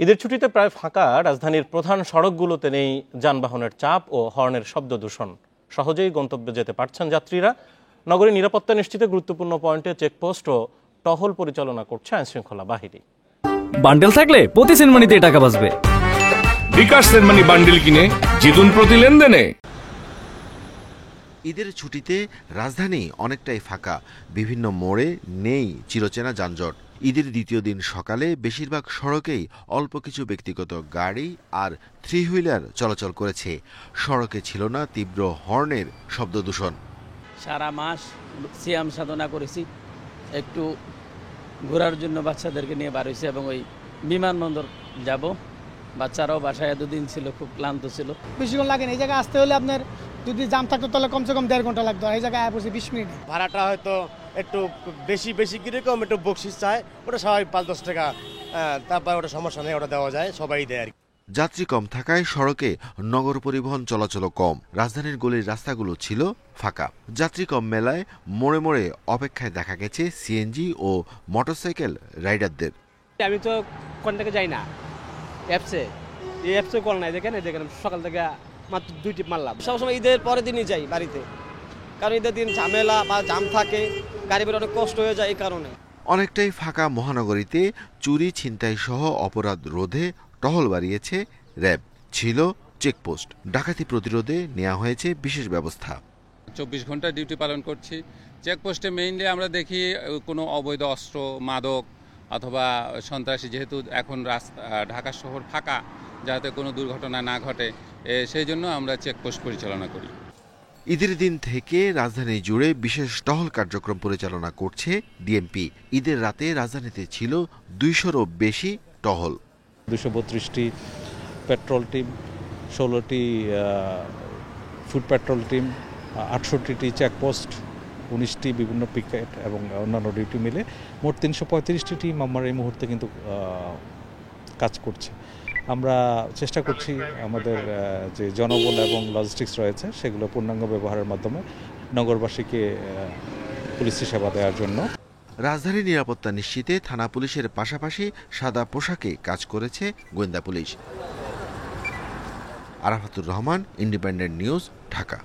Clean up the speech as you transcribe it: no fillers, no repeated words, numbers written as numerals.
ঈদের ছুটিতে প্রায় ফাঁকা রাজধানীর প্রধান সড়কগুলোতে নেই যানবাহনের চাপ ও হর্নের শব্দ দূষণ। সহজেই গন্তব্যে যেতে পারছেন যাত্রীরা। নগরীর নিরাপত্তা নিশ্চিতে গুরুত্বপূর্ণ পয়েন্টে চেকপোস্ট ও টহল পরিচালনা করছে আইনশৃঙ্খলা বাহিনী। বান্ডেল থাকলে প্রতি সেনমানিতে টাকা বাঁচবে। বিকাশ সেনমানি বান্ডেল কিনে জিতুন প্রতি লেনদেনে। ঈদের ছুটিতে রাজধানী অনেকটাই ফাঁকা, বিভিন্ন মোড়ে নেই চিরচেনা যানজট। ঈদের দ্বিতীয় দিন সকালে বেশিরভাগ সড়কেই অল্প কিছু ব্যক্তিগত গাড়ি আর থ্রি হুইলার চলাচল করেছে। সড়কে ছিল না তীব্র হর্নের শব্দ দূষণ। সারা মাস সিয়াম সাধনা করেছি, একটু ঘোরার জন্য বাচ্চাদেরকে নিয়ে বার হয়েছি এবং ওই বিমানবন্দর যাব। বাচ্চারাও বাসায় দুদিন ছিল, খুব ক্লান্ত ছিল। বেশিক্ষণ লাগে না, এই জায়গায় আসতে হলে আপনার যদি জাম থাকতো তাহলে কমসে কম 1.5 ঘন্টা লাগতো, এই জায়গায় বসে 20 মিনিট। ভাড়াটা হয়তো একটু বেশি কিরকম একটু বকশিস চায়, ওটা সবাই 5-10 টাকা, তারপর ওটা সমস্যা নেই, ওটা দেওয়া যায়, সবাই দেয় আর কি। যাত্রী কম থাকায় সড়কে নগর পরিবহন চলাচল কম, রাজধানীর গলির রাস্তাগুলো ছিল ফাঁকা। যাত্রী কম মেলায় মোড়ে মোড়ে অপেক্ষায় দেখা গেছে সিএনজি ও মোটরসাইকেল রাইডারদের। আমি তো কোন থেকে যাই না, অ্যাপসে কল নাই, দেখেন সকাল থেকে মাত্র 2 টিপ মারলাম। সবসময় ঈদের পরের দিনই যাই বাড়িতে, কারণ ঈদের দিন ঝামেলা বা জাম থাকে, গাড়ি বের অনেক কষ্ট হয়ে যায় এই কারণে। অনেকটাই ফাঁকা মহানগরীতে চুরি ছিনতাই সহ অপরাধ রোধে টহল বাড়িয়েছে র্যাব, ছিল চেকপোস্ট। ডাকাতি প্রতিরোধে নেওয়া হয়েছে বিশেষ ব্যবস্থা। 24 ঘন্টা ডিউটি পালন করছি। চেকপোস্টে মেইনলি আমরা দেখি কোনো অবৈধ অস্ত্র, মাদক অথবা সন্ত্রাসী, যেহেতু এখন ঢাকা শহর ফাঁকা, যাতে কোনো দুর্ঘটনা না ঘটে, সেই জন্য আমরা চেকপোস্ট পরিচালনা করি। ঈদের দিন থেকে রাজধানী জুড়ে বিশেষ টহল কার্যক্রম পরিচালনা করছে ডিএমপি। ঈদের রাতে রাজধানীতে ছিল 200-রও বেশি টহল। 232টি পেট্রোল টিম, 16টি ফুড পেট্রোল টিম, 68টি চেকপোস্ট, 19টি বিভিন্ন পিকেট এবং অন্যান্য ডিউটি মিলে মোট 335টি টিম আমার এই মুহূর্তে কিন্তু কাজ করছে। আমরা চেষ্টা করছি আমাদের যে জনবল এবং লজিস্টিক্স রয়েছে সেগুলো পূর্ণাঙ্গ ব্যবহারের মাধ্যমে নগরবাসীকে পুলিশি সেবা দেওয়ার জন্য। রাজধানীর নিরাপত্তা নিশ্চিতে থানা পুলিশের পাশাপাশি সাদা পোশাকে কাজ করেছে গোয়েন্দা police. Arafatur Rahman, independent news, Dhaka.